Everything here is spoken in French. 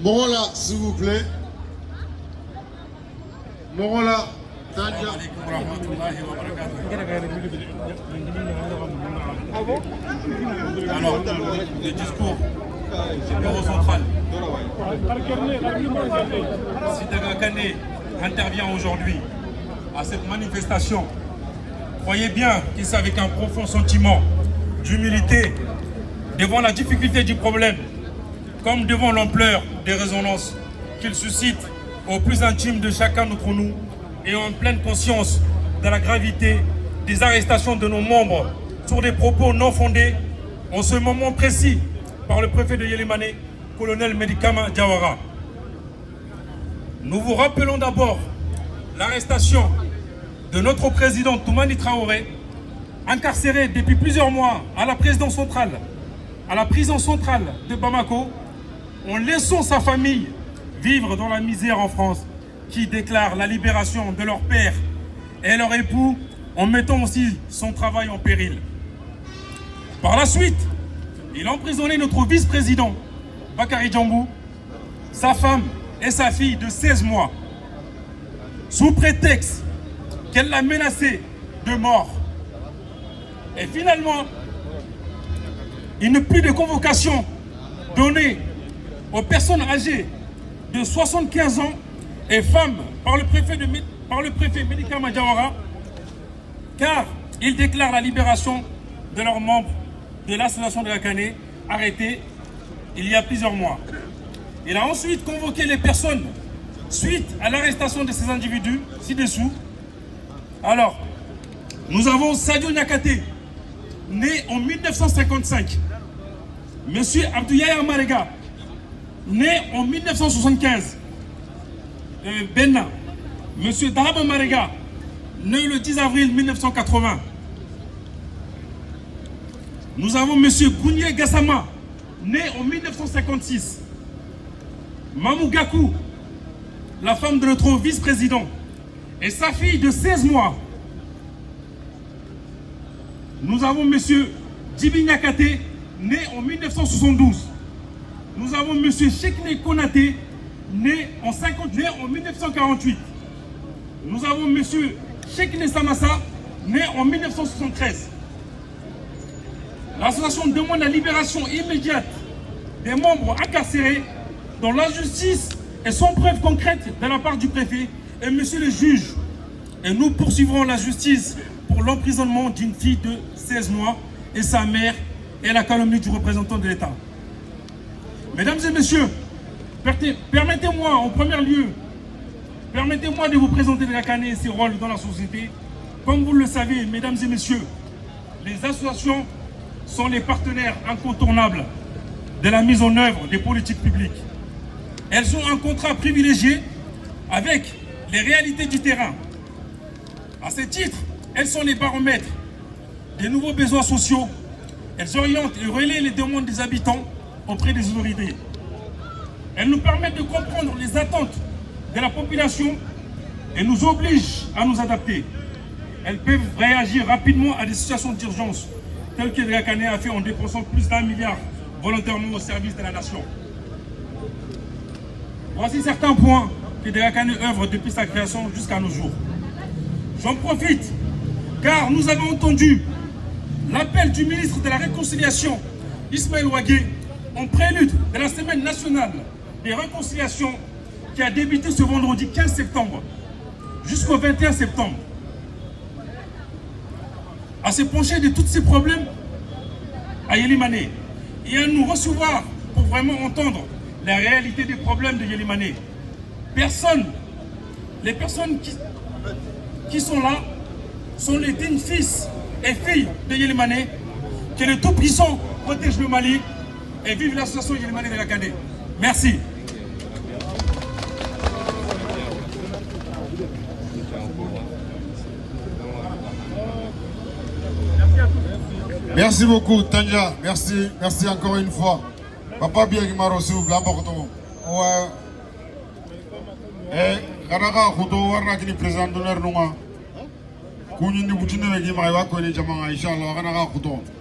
Morola, s'il vous plaît. Morola, Tanja. Alors, le discours du bureau central. Sidaka Kane intervient aujourd'hui à cette manifestation. Croyez bien qu'il c'est avec un profond sentiment d'humilité devant la difficulté du problème, comme devant l'ampleur des résonances qu'il suscite au plus intime de chacun d'entre nous et en pleine conscience de la gravité des arrestations de nos membres sur des propos non fondés en ce moment précis par le préfet de Yélimane, colonel Medikama Diawara. Nous vous rappelons d'abord l'arrestation de notre président Toumani Traoré, incarcéré depuis plusieurs mois à la prison centrale de Bamako, en laissant sa famille vivre dans la misère en France, qui déclare la libération de leur père et leur époux en mettant aussi son travail en péril. Par la suite, il a emprisonné notre vice-président, Bakary Djambou, sa femme et sa fille de 16 mois, sous prétexte qu'elle l'a menacé de mort. Et finalement, il n'y a plus de convocation donnée aux personnes âgées de 75 ans et femmes par le préfet Medikama Diawara, car il déclare la libération de leurs membres de l'association de la Kane, arrêtés il y a plusieurs mois. Il a ensuite convoqué les personnes suite à l'arrestation de ces individus ci-dessous. Alors, nous avons Sadio Niakate, né en 1955. Monsieur Abdoulaye Marega, né en 1975. Benna. Monsieur Dahaba Marega, né le 10 avril 1980. Nous avons Monsieur Gounier Gassama, né en 1956. Mamou Gakou, la femme de notre vice-président, et sa fille de 16 mois. Nous avons Monsieur Djibi Niakate, né en 1972. Nous avons Monsieur Chekne Konaté, né en 1948. Nous avons Monsieur Chekne Samassa, né en 1973. L'association demande la libération immédiate des membres incarcérés dont l'injustice est sans preuve concrète de la part du préfet et monsieur le juge. Et nous poursuivrons la justice pour l'emprisonnement d'une fille de 16 mois et sa mère et la calomnie du représentant de l'État. Mesdames et messieurs, permettez-moi en premier lieu, permettez-moi de vous présenter la Kane et ses rôles dans la société. Comme vous le savez, mesdames et messieurs, les associations sont les partenaires incontournables de la mise en œuvre des politiques publiques. Elles ont un contrat privilégié avec les réalités du terrain. À ce titre, elles sont les baromètres des nouveaux besoins sociaux. Elles orientent et relaient les demandes des habitants auprès des autorités. Elles nous permettent de comprendre les attentes de la population et nous obligent à nous adapter. Elles peuvent réagir rapidement à des situations d'urgence, telles que la Kane a fait en dépensant plus d'1 milliard volontairement au service de la nation. Voici certains points que la Kane œuvre depuis sa création jusqu'à nos jours. J'en profite car nous avons entendu l'appel du ministre de la Réconciliation, Ismaël Ouagé, en prélude de la semaine nationale des réconciliations qui a débuté ce vendredi 15 septembre jusqu'au 21 septembre. À se pencher de tous ces problèmes à Yélimane et à nous recevoir pour vraiment entendre la réalité des problèmes de Yélimane. Les personnes qui sont là sont les dignes fils et filles de Yélimane. Que le Tout-Puissant protège le Mali et vive l'association Yélimane de la Kane. Merci. Merci beaucoup, Tanja. Merci encore une fois. Papa Biagimaro, s'il vous plaît, ouais. Kadaka Khuto warna kini président d'honneur nunga. Kunyi ni butine wegi maiwa ko ni jamanga inshallah kadaka Khuto.